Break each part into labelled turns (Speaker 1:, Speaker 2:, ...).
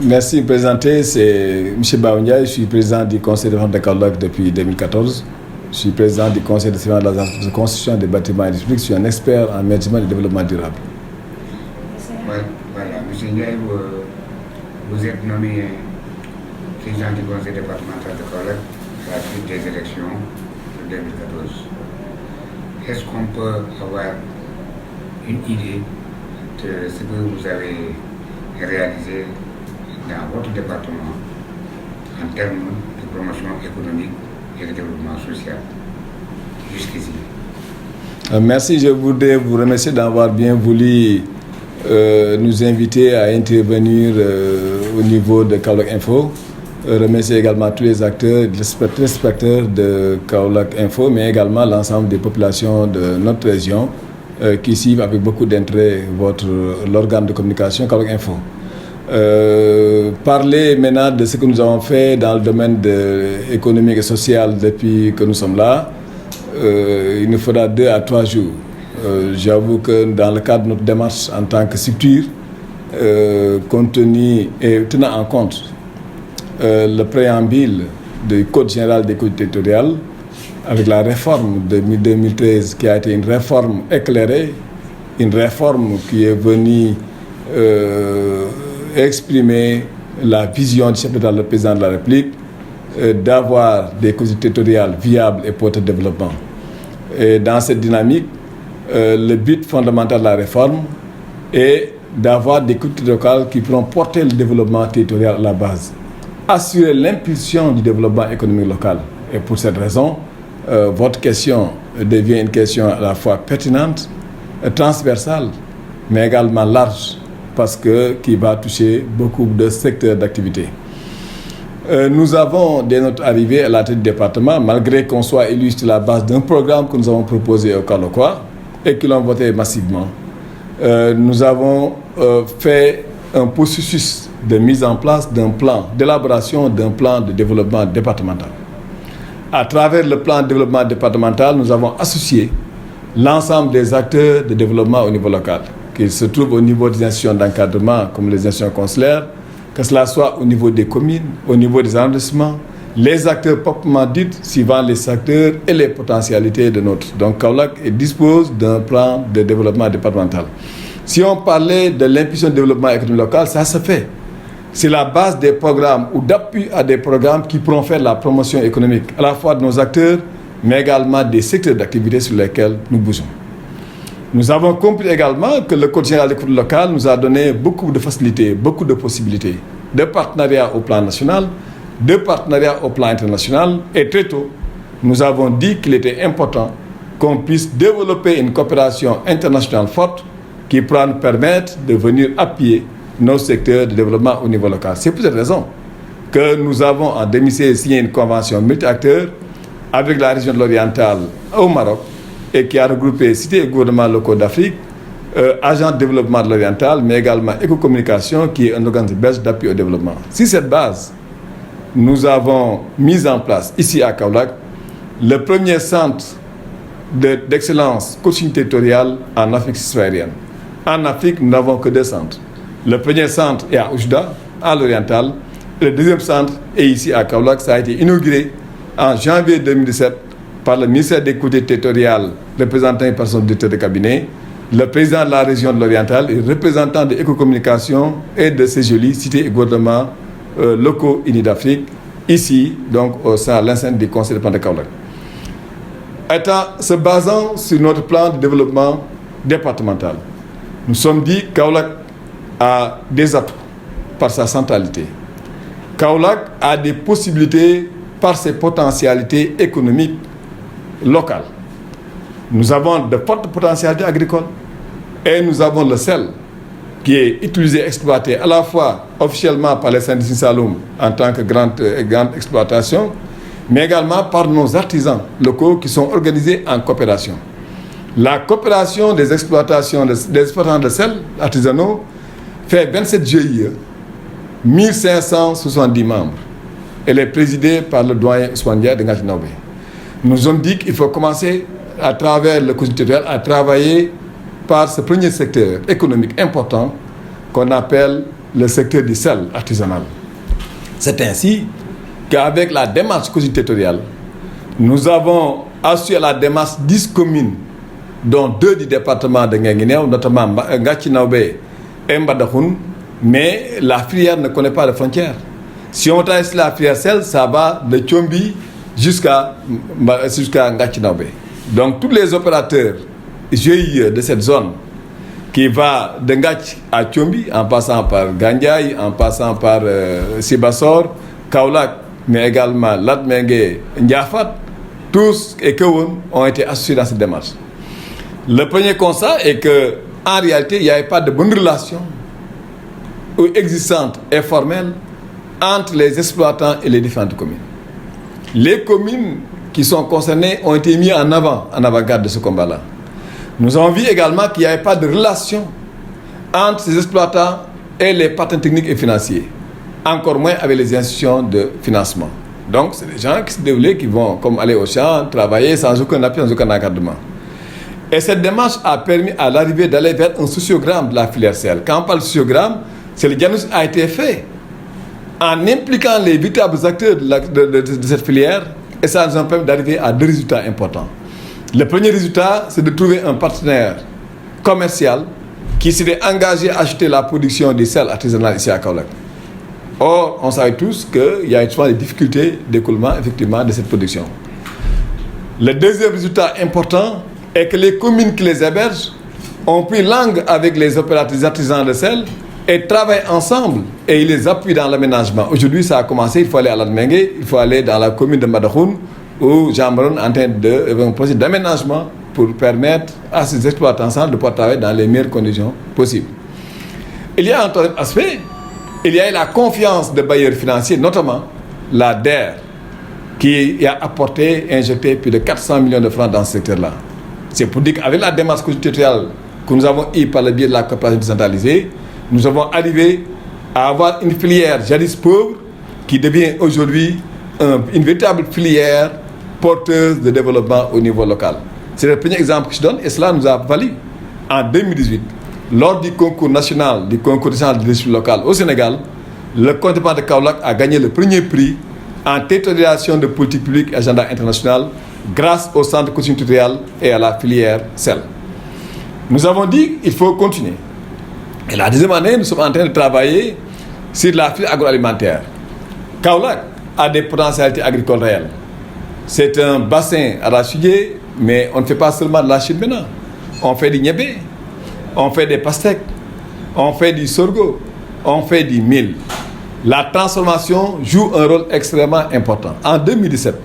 Speaker 1: Merci de me présenter, c'est M. Baoundia, je suis président du conseil de vente de Kaolack depuis 2014. Je suis président du conseil de surveillance de construction des bâtiments et des publics. Je suis un expert en management et développement durable.
Speaker 2: Voilà, M. Ndiaye, vous êtes nommé président du conseil départemental de Kaolack à la suite des élections de 2014. Est-ce qu'on peut avoir une idée de ce que vous avez réalisé dans votre département en termes de promotion économique et de développement social jusqu'ici?
Speaker 1: Merci, je voudrais vous remercier d'avoir bien voulu nous inviter à intervenir au niveau de Kaolack Info. Remercier également tous les acteurs, les téléspectateurs de Kaolack Info, mais également l'ensemble des populations de notre région qui suivent avec beaucoup d'intérêt l'organe de communication Kaolack Info. Parler maintenant de ce que nous avons fait dans le domaine économique et social depuis que nous sommes là, il nous faudra 2 à 3 jours. J'avoue que dans le cadre de notre démarche en tant que structure, compte tenu et tenant en compte le préambule du Code général des collectivités territoriales, avec la réforme de 2013 qui a été une réforme éclairée, une réforme qui est venue exprimer la vision du chef d'État, le président de la République, d'avoir des collectivités territoriales viables et porteuses de développement. Et dans cette dynamique, le but fondamental de la réforme est d'avoir des collectivités locales qui pourront porter le développement territorial à la base, assurer l'impulsion du développement économique local. Et pour cette raison, votre question devient une question à la fois pertinente, transversale, mais également large, parce qui va toucher beaucoup de secteurs d'activité. Nous avons, dès notre arrivée à la tête du département, malgré qu'on soit élu sur la base d'un programme que nous avons proposé aux Kaolackois et qui l'ont voté massivement, nous avons fait un processus de mise en place d'un plan, d'élaboration d'un plan de développement départemental. À travers le plan de développement départemental, nous avons associé l'ensemble des acteurs de développement au niveau local, qui se trouvent au niveau des institutions d'encadrement comme les institutions consulaires, que cela soit au niveau des communes, au niveau des arrondissements, les acteurs proprement dits, suivant les secteurs et les potentialités de notre. Donc Kaolack dispose d'un plan de développement départemental. Si on parlait de l'impulsion de développement économique local, ça se fait. C'est la base des programmes ou d'appui à des programmes qui pourront faire la promotion économique, à la fois de nos acteurs, mais également des secteurs d'activité sur lesquels nous bougeons. Nous avons compris également que le Code général des collectivités locales nous a donné beaucoup de facilités, beaucoup de possibilités, de partenariats au plan national, de partenariats au plan international. Et très tôt, nous avons dit qu'il était important qu'on puisse développer une coopération internationale forte qui pourra nous permettre de venir appuyer nos secteurs de développement au niveau local. C'est pour cette raison que nous avons en 2016 signé une convention multi-acteurs avec la région de l'Oriental au Maroc, et qui a regroupé cités et gouvernements locaux d'Afrique, agents de développement de l'Oriental, mais également Écocommunication, qui est un organisme belge d'appui au développement. Sur cette base, nous avons mis en place, ici à Kaolack, le premier centre d'excellence coaching territorial en Afrique subsaharienne. En Afrique, nous n'avons que 2 centres. Le premier centre est à Oujda, à l'Oriental. Le deuxième centre est ici à Kaolack. Ça a été inauguré en janvier 2017 par le ministère des collectivités territoriales, représentant par son directeur de cabinet, le président de la région de l'Oriental et représentant de Écocommunication et de ces jolies cités et gouvernements locaux unis d'Afrique, ici, donc au sein de l'enceinte du conseil départemental de Kaolack. Se basant sur notre plan de développement départemental, nous sommes dit que Kaolack a des atouts par sa centralité. Kaolack a des possibilités par ses potentialités économiques locales. Nous avons de fortes potentialités agricoles et nous avons le sel qui est utilisé, exploité à la fois officiellement par les syndicats Saloum en tant que grande exploitation, mais également par nos artisans locaux qui sont organisés en coopération. La coopération des exploitants de sel artisanaux fait 27 GIE, 1570 membres. Elle est présidée par le doyen Ousmane Diaye de Ngatinaoubé. Nous avons dit qu'il faut commencer à travers le conseil territorial à travailler par ce premier secteur économique important qu'on appelle le secteur du sel artisanal. C'est ainsi qu'avec la démarche territoriale, nous avons assuré la démarche 10 communes, dont 2 du département de Guinguinéo, notamment Ngatchinaoubé et Mbadakhoune, mais la filière ne connaît pas de frontières. Si on trace la filière sel, ça va de Tchombi jusqu'à Ngatchinaoubé. Donc tous les opérateurs GIE de cette zone, qui va de Ngatch à Tchombi, en passant par Gandiaye, en passant par Sibassor, Kaolack, mais également Latmengue, Ndiafat, tous et Kewon ont été associés dans cette démarche. Le premier constat est qu'en réalité, il n'y avait pas de bonne relation existante et formelle entre les exploitants et les différentes communes. Les communes qui sont concernées ont été mises en avant-garde de ce combat-là. Nous avons vu également qu'il n'y avait pas de relation entre ces exploitants et les partenaires techniques et financiers, encore moins avec les institutions de financement. Donc, c'est des gens qui se déroulent, qui vont comme aller au champ, travailler sans aucun appui, sans aucun encadrement. Et cette démarche a permis à l'arrivée d'aller vers un sociogramme de la filière sel. Quand on parle de sociogramme, c'est le diagnostic a été fait en impliquant les véritables acteurs de cette filière, et ça nous a permis d'arriver à 2 résultats importants. Le premier résultat, c'est de trouver un partenaire commercial qui s'était engagé à acheter la production du sel artisanal ici à Kaolack. Or, on savait tous qu'il y a souvent des difficultés d'écoulement effectivement de cette production. Le deuxième résultat important est que les communes qui les hébergent ont pris langue avec les opérateurs artisans de sel et travaillent ensemble et ils les appuient dans l'aménagement. Aujourd'hui, ça a commencé, il faut aller à Latmengue, il faut aller dans la commune de Mbadakhoune, où Jean Maron est en train un projet d'aménagement pour permettre à ces exploitants ensemble de pouvoir travailler dans les meilleures conditions possibles. Il y a un troisième aspect, il y a la confiance des bailleurs financiers, notamment la DER, qui a apporté, injecté plus de 400 millions de francs dans ce secteur-là. C'est pour dire qu'avec la démarche territoriale que nous avons eue par le biais de la coopération décentralisée, nous avons arrivé à avoir une filière jadis pauvre qui devient aujourd'hui une véritable filière porteuse de développement au niveau local. C'est le premier exemple que je donne et cela nous a valu en 2018, lors du concours national, du concours national de leadership local au Sénégal, le département de Kaolack a gagné le premier prix en territorialisation de politique publique et agenda international grâce au centre de coaching territorial et à la filière sel. Nous avons dit qu'il faut continuer. Et la deuxième année, nous sommes en train de travailler sur la filière agroalimentaire. Kaolack a des potentialités agricoles réelles. C'est un bassin arachidier, mais on ne fait pas seulement de l'arachide maintenant. On fait du niébé, on fait des pastèques, on fait du sorgho, on fait du mil. La transformation joue un rôle extrêmement important. En 2017,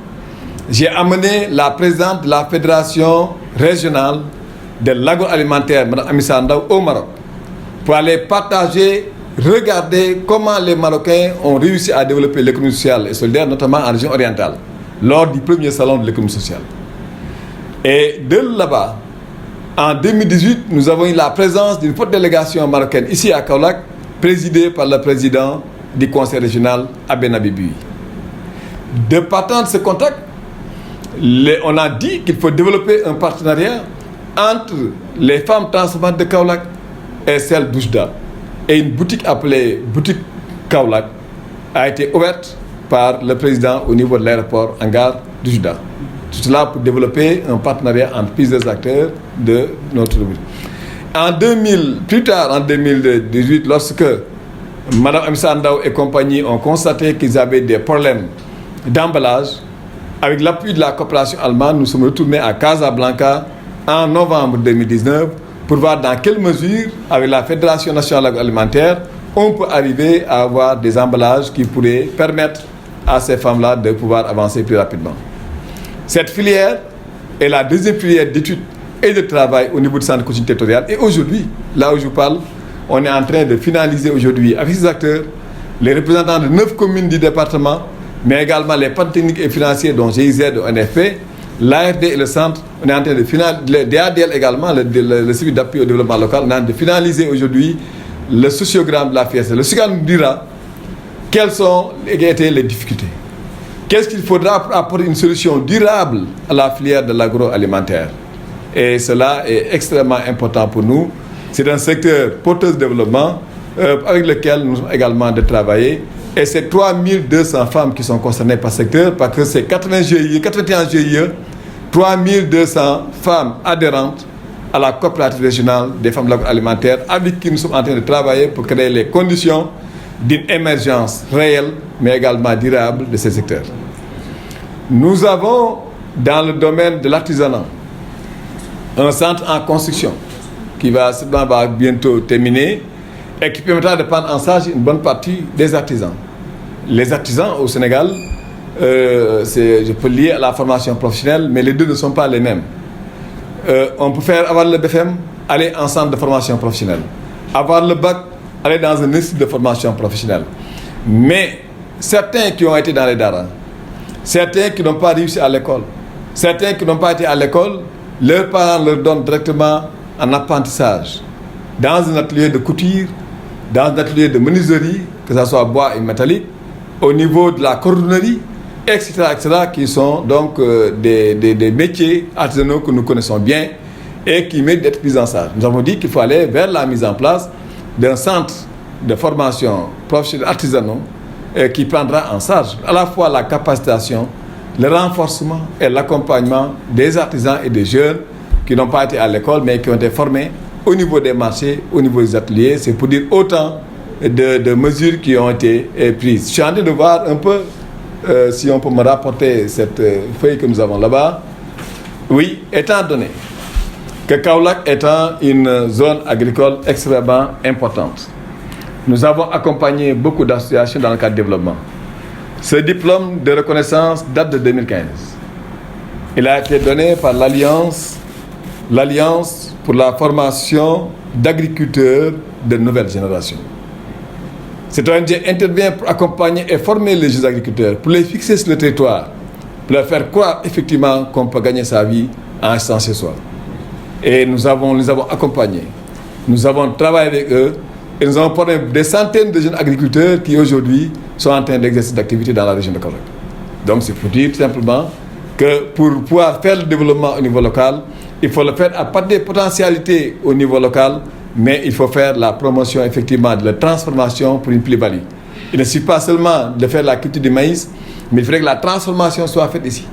Speaker 1: j'ai amené la présidente de la fédération régionale de l'agroalimentaire, Mme Amissa Ndaw, au Maroc, pour aller partager, regarder comment les Marocains ont réussi à développer l'économie sociale et solidaire, notamment en région orientale, lors du premier salon de l'économie sociale. Et de là-bas, en 2018, nous avons eu la présence d'une forte délégation marocaine ici à Kaolack, présidée par le président du conseil régional, Abenabi Bui. De partant de ce contact, on a dit qu'il faut développer un partenariat entre les femmes transformantes de Kaolack et celles d'Oujda. Et une boutique appelée Boutique Kaolack a été ouverte par le président au niveau de l'aéroport Hangar d'Oujda. Tout cela pour développer un partenariat entre plusieurs acteurs de notre ville. Plus tard, en 2018, lorsque Mme Amissa Ndaw et compagnie ont constaté qu'ils avaient des problèmes d'emballage, avec l'appui de la coopération allemande, nous sommes retournés à Casablanca en novembre 2019 pour voir dans quelle mesure, avec la Fédération nationale alimentaire, on peut arriver à avoir des emballages qui pourraient permettre à ces femmes-là de pouvoir avancer plus rapidement. Cette filière est la deuxième filière d'études et de travail au niveau du centre de coaching territorial. Et aujourd'hui, là où je vous parle, on est en train de finaliser aujourd'hui avec ces acteurs, les représentants de 9 communes du département, mais également les partenaires techniques et financiers dont GIZ, ONFP, l'AFD et le centre. On est en train de finaliser, le DADL également, le service d'appui au développement local, on est en train de finaliser aujourd'hui le sociogramme de la filière. Le sociogramme nous dira quelles ont été les difficultés. Qu'est-ce qu'il faudra pour apporter une solution durable à la filière de l'agroalimentaire? Et cela est extrêmement important pour nous. C'est un secteur porteur de développement, avec lequel nous avons également de travailler. Et c'est 3200 femmes qui sont concernées par ce secteur, parce que c'est 81 GIE, 3200 femmes adhérentes à la coopérative régionale des femmes de l'agroalimentaire, avec qui nous sommes en train de travailler pour créer les conditions d'une émergence réelle, mais également durable de ces secteurs. Nous avons, dans le domaine de l'artisanat, un centre en construction qui va bientôt terminer et qui permettra de prendre en charge une bonne partie des artisans. Les artisans au Sénégal, je peux lier à la formation professionnelle, mais les deux ne sont pas les mêmes. On peut avoir le BFM, aller en centre de formation professionnelle. Avoir le bac, aller dans un institut de formation professionnelle. Mais certains qui ont été dans les daras, certains qui n'ont pas réussi à l'école, certains qui n'ont pas été à l'école, leurs parents leur donnent directement un apprentissage dans un atelier de couture, dans un atelier de menuiserie, que ce soit bois et métallique, au niveau de la cordonnerie, etc., qui sont donc des métiers artisanaux que nous connaissons bien et qui méritent d'être pris en charge. Nous avons dit qu'il faut aller vers la mise en place d'un centre de formation professionnelle artisanaux qui prendra en charge à la fois la capacitation, le renforcement et l'accompagnement des artisans et des jeunes qui n'ont pas été à l'école mais qui ont été formés au niveau des marchés, au niveau des ateliers. C'est pour dire autant de mesures qui ont été prises. Je suis en train de voir un peu si on peut me rapporter cette feuille que nous avons là-bas. Oui, étant donné que Kaolack étant une zone agricole extrêmement importante, nous avons accompagné beaucoup d'associations dans le cadre du développement. Ce diplôme de reconnaissance date de 2015. Il a été donné par l'Alliance pour la formation d'agriculteurs de nouvelle génération. Cette ONG intervient pour accompagner et former les jeunes agriculteurs, pour les fixer sur le territoire, pour leur faire croire effectivement qu'on peut gagner sa vie en restant chez soi. Et nous les avons accompagnés. Nous avons travaillé avec eux et nous avons formé des centaines de jeunes agriculteurs qui aujourd'hui sont en train d'exercer d'activités dans la région de Kaolack. Donc c'est pour dire tout simplement que pour pouvoir faire le développement au niveau local, il faut le faire à partir des potentialités au niveau local, mais il faut faire la promotion effectivement de la transformation pour une plus-value. Il ne suffit pas seulement de faire la culture du maïs, mais il faudrait que la transformation soit faite ici.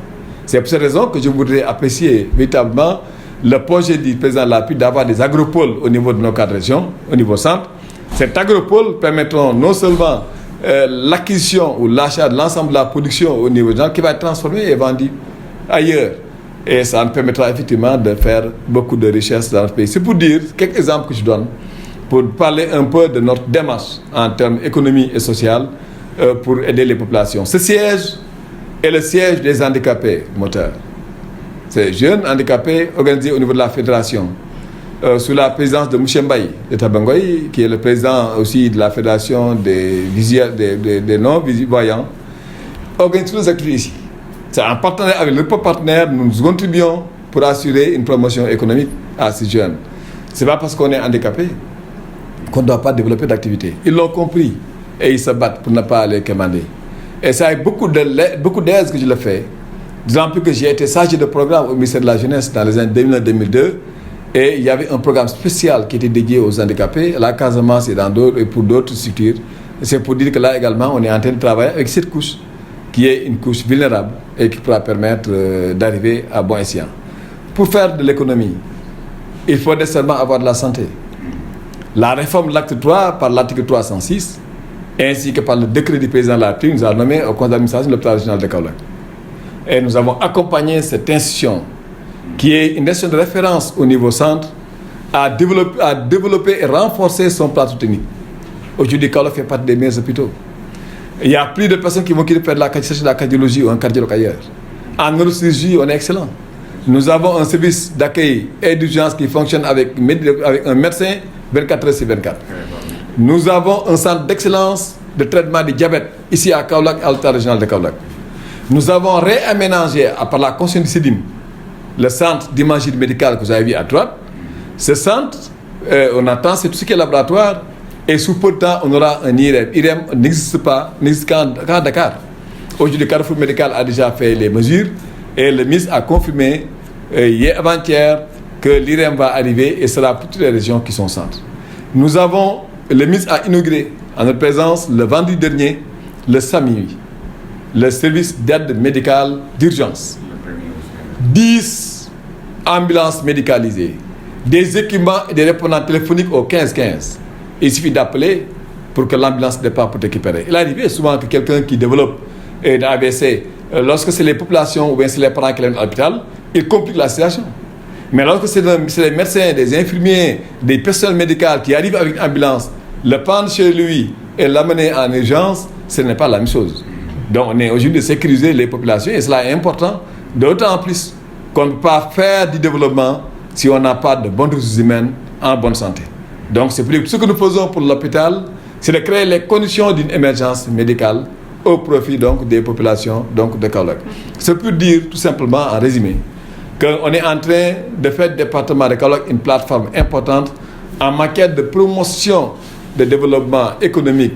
Speaker 1: C'est pour cette raison que je voudrais apprécier véritablement le projet du président de la République d'avoir des agropoles au niveau de nos quatre régions, au niveau centre. Cet agropole permettra non seulement l'acquisition ou l'achat de l'ensemble de la production au niveau général qui va être transformé et vendu ailleurs. Et ça nous permettra effectivement de faire beaucoup de richesses dans notre pays. C'est pour dire quelques exemples que je donne, pour parler un peu de notre démarche en termes économique et social pour aider les populations. Ce siège est le siège des handicapés moteurs. Ces jeunes handicapés organisés au niveau de la fédération, sous la présidence de Mouchembaï de Tabangoy, qui est le président aussi de la fédération des non-voyants, organisent toutes les activités ici. C'est en partenariat avec le partenaire, nous contribuons pour assurer une promotion économique à ces jeunes. Ce n'est pas parce qu'on est handicapé qu'on ne doit pas développer d'activité. Ils l'ont compris et ils se battent pour ne pas les commander. Et c'est avec beaucoup d'aise que je le fais. D'autant plus que j'ai été chargé de programme au ministère de la Jeunesse dans les années 2000-2002 et il y avait un programme spécial qui était dédié aux handicapés, à la Casamance et pour d'autres structures. Et c'est pour dire que là également, on est en train de travailler avec cette couche qui est une couche vulnérable et qui pourra permettre d'arriver à bon escient. Pour faire de l'économie, il faut nécessairement avoir de la santé. La réforme de l'acte 3 par l'article 306, ainsi que par le décret du président de la République, nous a nommé au conseil d'administration de l'hôpital régional de Kaolack. Et nous avons accompagné cette institution, qui est une institution de référence au niveau centre, à développer et renforcer son plateau technique. Aujourd'hui, Kaolack fait partie des meilleurs hôpitaux. Il y a plus de personnes qui vont faire de la cardiologie ou un cardiologue ailleurs. En neurochirurgie, on est excellent. Nous avons un service d'accueil et d'urgence qui fonctionne avec un médecin 24 heures sur 24. Nous avons un centre d'excellence de traitement du diabète ici à Kaolack, à l'hôpital régional de Kaolack. Nous avons réaménagé par la conscience du CEDIM le centre d'imagerie médicale que vous avez vu à droite. Ce centre, on attend, c'est tout ce qui est laboratoire. Et sous peu de temps, on aura un IRM. IRM n'existe qu'à Dakar. Aujourd'hui, le Carrefour médical a déjà fait les mesures et le ministre a confirmé hier avant-hier que l'IRM va arriver et sera pour toutes les régions qui sont centres. Nous avons le ministre a inauguré en notre présence le vendredi dernier le SAMI, le service d'aide médicale d'urgence. 10 ambulances médicalisées, des équipements et des répondants téléphoniques au 15-15. Il suffit d'appeler pour que l'ambulance départ pour récupérer. Il arrive souvent que quelqu'un qui développe un AVC, lorsque c'est les populations ou bien c'est les parents qui viennent à l'hôpital, il complique la situation. Mais lorsque c'est les médecins, des infirmiers, des personnels médicaux qui arrivent avec une ambulance, le prendre chez lui et l'amener en urgence, ce n'est pas la même chose. Donc on est aujourd'hui de sécuriser les populations et cela est important, d'autant plus qu'on ne peut pas faire du développement si on n'a pas de bonnes ressources humaines en bonne santé. Donc c'est plus ce que nous faisons pour l'hôpital, c'est de créer les conditions d'une émergence médicale au profit donc des populations donc de Kaolack. C'est pour dire tout simplement en résumé qu'on est en train de faire du département de Kaolack une plateforme importante en matière de promotion de développement économique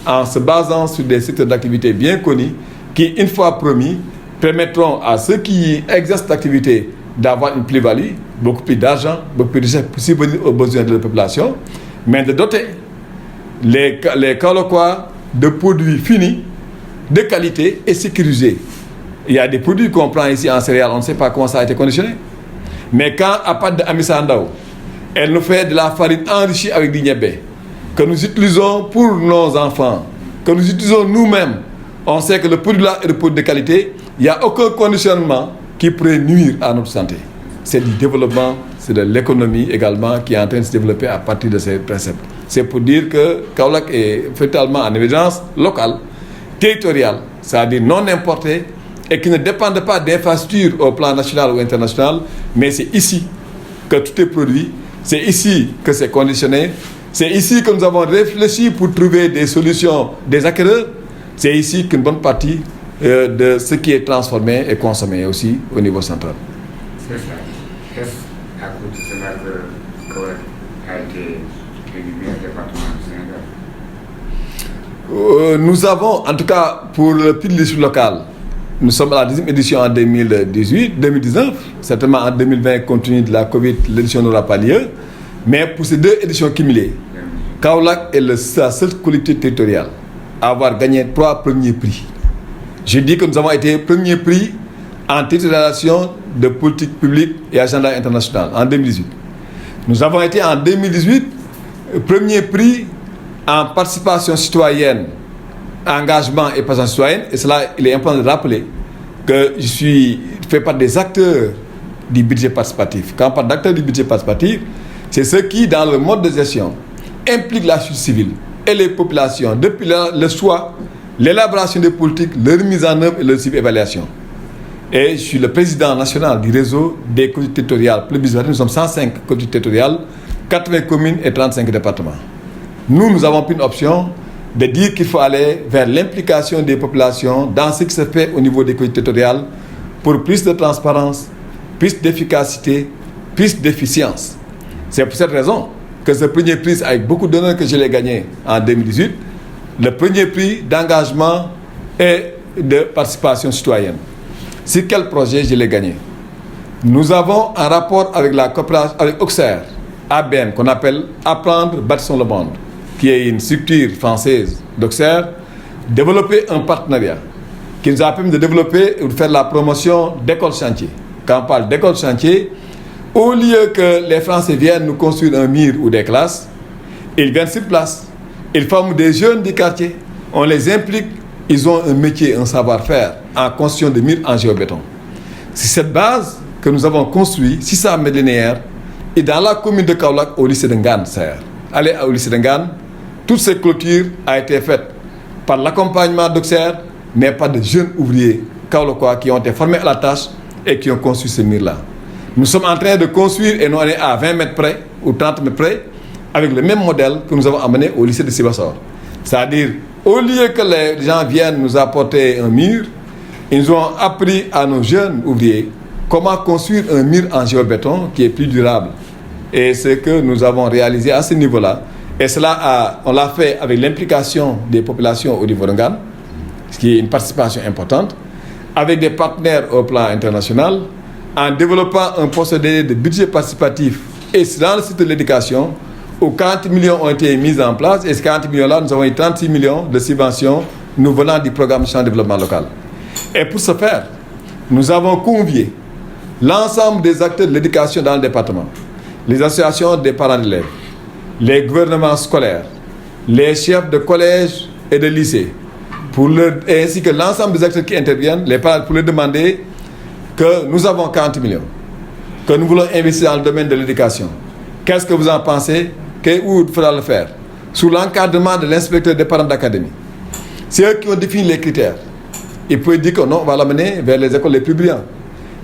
Speaker 1: en se basant sur des secteurs d'activité bien connus qui, une fois promis, permettront à ceux qui exercent l'activité d'avoir une plus-value, beaucoup plus d'argent, beaucoup plus de richesse pour subvenir aux besoins de la population, mais de doter les Kaolackois de produits finis, de qualité et sécurisés. Il y a des produits qu'on prend ici en céréales, on ne sait pas comment ça a été conditionné. Mais quand, à part de Amissa Ndao, elle nous fait de la farine enrichie avec du niébé, que nous utilisons pour nos enfants, que nous utilisons nous-mêmes, on sait que le produit-là est le produit de qualité, il n'y a aucun conditionnement qui pourrait nuire à notre santé. C'est du développement, c'est de l'économie également qui est en train de se développer à partir de ces principes. C'est pour dire que Kaolack est totalement en émergence locale, territoriale, c'est-à-dire non importée, et qui ne dépendent pas d'infrastructures au plan national ou international, mais c'est ici que tout est produit, c'est ici que c'est conditionné, c'est ici que nous avons réfléchi pour trouver des solutions, des acquéreurs, c'est ici qu'une bonne partie de ce qui est transformé et consommé aussi au niveau central.
Speaker 2: C'est ça. Est-ce à cause de cela que Kaolack a été élu meilleur département du Sénégal?
Speaker 1: Nous avons, en tout cas pour le public local, nous sommes à la 10e édition en 2019. Certainement en 2020, compte tenu de la Covid, l'édition n'aura pas lieu. Mais pour ces 2 éditions cumulées, Kaolack est la seule collectivité territoriale à avoir gagné 3 premiers prix. Je dis que nous avons été premier prix en territorialisation de politique publique et agenda international en 2018. Nous avons été en 2018 premier prix en participation citoyenne, engagement et présence citoyenne. Et cela, il est important de rappeler que je fais partie des acteurs du budget participatif. Quand on parle d'acteurs du budget participatif, c'est ceux qui, dans le mode de gestion, impliquent la société civile et les populations depuis le choix, l'élaboration des politiques, leur mise en œuvre et leur évaluation. Et je suis le président national du réseau des collectivités territoriales. Nous sommes 105 collectivités territoriales, 80 communes et 35 départements. Nous avons pris une option de dire qu'il faut aller vers l'implication des populations dans ce qui se fait au niveau des collectivités territoriales pour plus de transparence, plus d'efficacité, plus d'efficience. C'est pour cette raison que ce premier prix, avec beaucoup d'honneur que je l'ai gagné en 2018, le premier prix d'engagement et de participation citoyenne. Sur quel projet je l'ai gagné? Nous avons un rapport avec la coopération, avec Auxerre, ABN, qu'on appelle Apprendre, Bâtissons le Monde, qui est une structure française d'Auxerre, développer un partenariat qui nous a permis de développer et de faire la promotion d'écoles chantier. Quand on parle d'écoles chantier, au lieu que les Français viennent nous construire un mur ou des classes, ils viennent sur place. Ils forment des jeunes du quartier. On les implique. Ils ont un métier, un savoir-faire en construction de murs en géobéton. C'est cette base que nous avons construit, 600 mètres linéaires, et dans la commune de Kaolack, au lycée de Ngane, allez au lycée de Ngane, toutes ces clôtures ont été faites par l'accompagnement d'Auxerre, mais par de jeunes ouvriers kaolackois qui ont été formés à la tâche et qui ont construit ces murs-là. Nous sommes en train de construire, et nous on est à 20 mètres près, ou 30 mètres près, avec le même modèle que nous avons amené au lycée de Sibassor. C'est-à-dire, au lieu que les gens viennent nous apporter un mur, ils nous ont appris à nos jeunes ouvriers comment construire un mur en géobéton qui est plus durable. Et c'est ce que nous avons réalisé à ce niveau-là. Et cela, on l'a fait avec l'implication des populations au niveau de Ngane, ce qui est une participation importante, avec des partenaires au plan international, en développant un procédé de budget participatif. Et dans le site de l'éducation, où 40 millions ont été mis en place, et ces 40 millions-là, nous avons eu 36 millions de subventions nous venant du programme Champ de développement local. Et pour ce faire, nous avons convié l'ensemble des acteurs de l'éducation dans le département, les associations des parents d'élèves, les gouvernements scolaires, les chefs de collège et de lycée, ainsi que l'ensemble des acteurs qui interviennent, les parents, pour leur demander que nous avons 40 millions, que nous voulons investir dans le domaine de l'éducation. Qu'est-ce que vous en pensez? Où il faudra le faire? Sous l'encadrement de l'inspecteur des parents d'académie. C'est eux qui ont défini les critères. Ils pouvaient dire que non, on va l'amener vers les écoles les plus brillantes.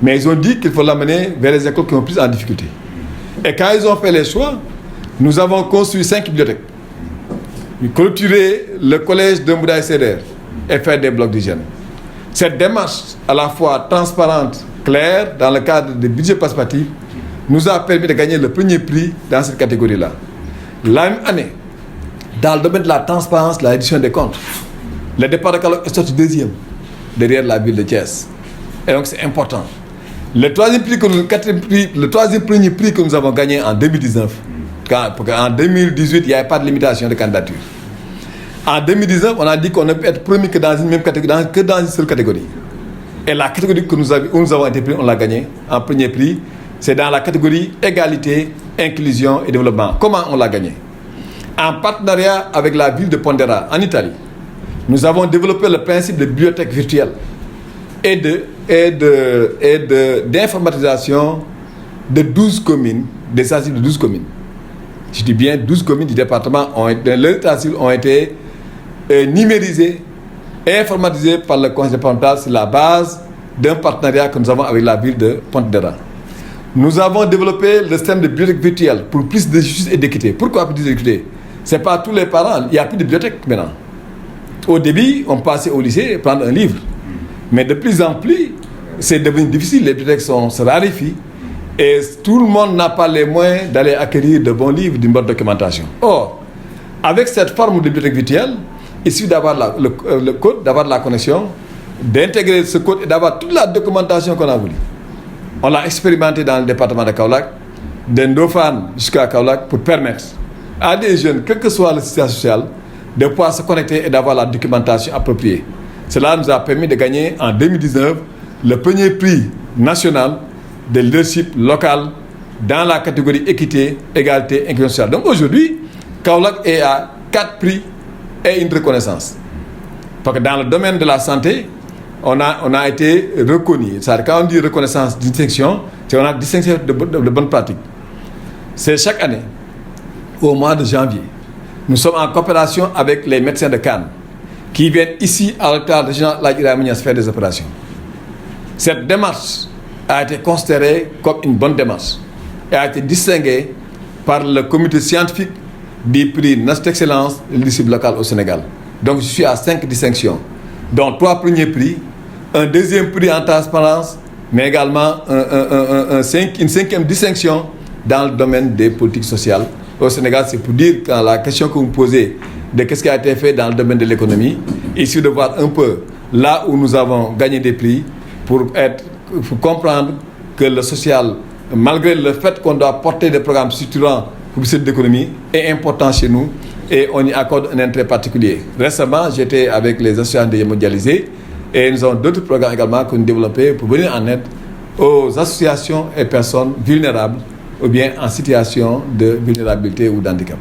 Speaker 1: Mais ils ont dit qu'il faut l'amener vers les écoles qui ont plus en difficulté. Et quand ils ont fait les choix, nous avons construit 5 bibliothèques. Clôturer le collège de Mboudaye Sédère et faire des blocs d'hygiène. Cette démarche, à la fois transparente, claire, dans le cadre des budgets participatifs, nous a permis de gagner le premier prix dans cette catégorie-là. La même année, dans le domaine de la transparence, la reddition des comptes, le départ de Kaolack est sorti deuxième, derrière la ville de Thiès. Et donc c'est important. Le troisième premier prix que nous avons gagné en 2019, parce qu'en 2018, il n'y avait pas de limitation de candidature. En 2019, on a dit qu'on ne peut être premier que dans une même catégorie, que dans une seule catégorie. Et la catégorie où nous avons été pris, on l'a gagné en premier prix. C'est dans la catégorie égalité, inclusion et développement. Comment on l'a gagné? En partenariat avec la ville de Pondera, en Italie, nous avons développé le principe de bibliothèque virtuelle et d'informatisation de 12 communes, des sensibles de 12 communes. Je dis bien 12 communes du département ont été numérisées et informatisées par le conseil départemental sur la base d'un partenariat que nous avons avec la ville de Pontedera. Nous avons développé le système de bibliothèque virtuelle pour plus de justice et d'équité. Pourquoi plus d'équité? Ce n'est pas tous les parents, il n'y a plus de bibliothèque maintenant. Au début, on passait au lycée et prendre un livre. Mais de plus en plus, c'est devenu difficile, les bibliothèques se raréfient. Et tout le monde n'a pas les moyens d'aller acquérir de bons livres, d'une bonne documentation. Or, avec cette forme de bibliothèque virtuelle, il suffit d'avoir le code, d'avoir la connexion, d'intégrer ce code et d'avoir toute la documentation qu'on a voulu. On l'a expérimenté dans le département de Kaolack, de Ndofane jusqu'à Kaolack, pour permettre à des jeunes, quelle que soit la situation sociale, de pouvoir se connecter et d'avoir la documentation appropriée. Cela nous a permis de gagner en 2019 le premier prix national de leadership local dans la catégorie équité, égalité, inclusion sociale. Donc aujourd'hui, Kaolack est à 4 prix et une reconnaissance. Parce que dans le domaine de la santé, on a été reconnu. Quand on dit reconnaissance, distinction, c'est on a distinction de bonnes pratiques. C'est chaque année, au mois de janvier, nous sommes en coopération avec les médecins de Cannes qui viennent ici à l'hôpital régional Ladji Ibrahima Niass faire des opérations. Cette démarche a été considérée comme une bonne démarche et a été distinguée par le comité scientifique du prix d'excellence de leadership local au Sénégal. Donc je suis à 5 distinctions, dont 3 premiers prix, un deuxième prix en transparence, mais également une 5e distinction dans le domaine des politiques sociales. Au Sénégal, c'est pour dire, quand la question que vous me posez de qu'est-ce qui a été fait dans le domaine de l'économie, il suffit de voir un peu là où nous avons gagné des prix pour comprendre que le social, malgré le fait qu'on doit porter des programmes structurants pour cette économie, est important chez nous et on y accorde un intérêt particulier. Récemment, j'étais avec les associations des mondialisés et nous avons d'autres programmes également que nous développons pour venir en aide aux associations et personnes vulnérables ou bien en situation de vulnérabilité ou d'handicap.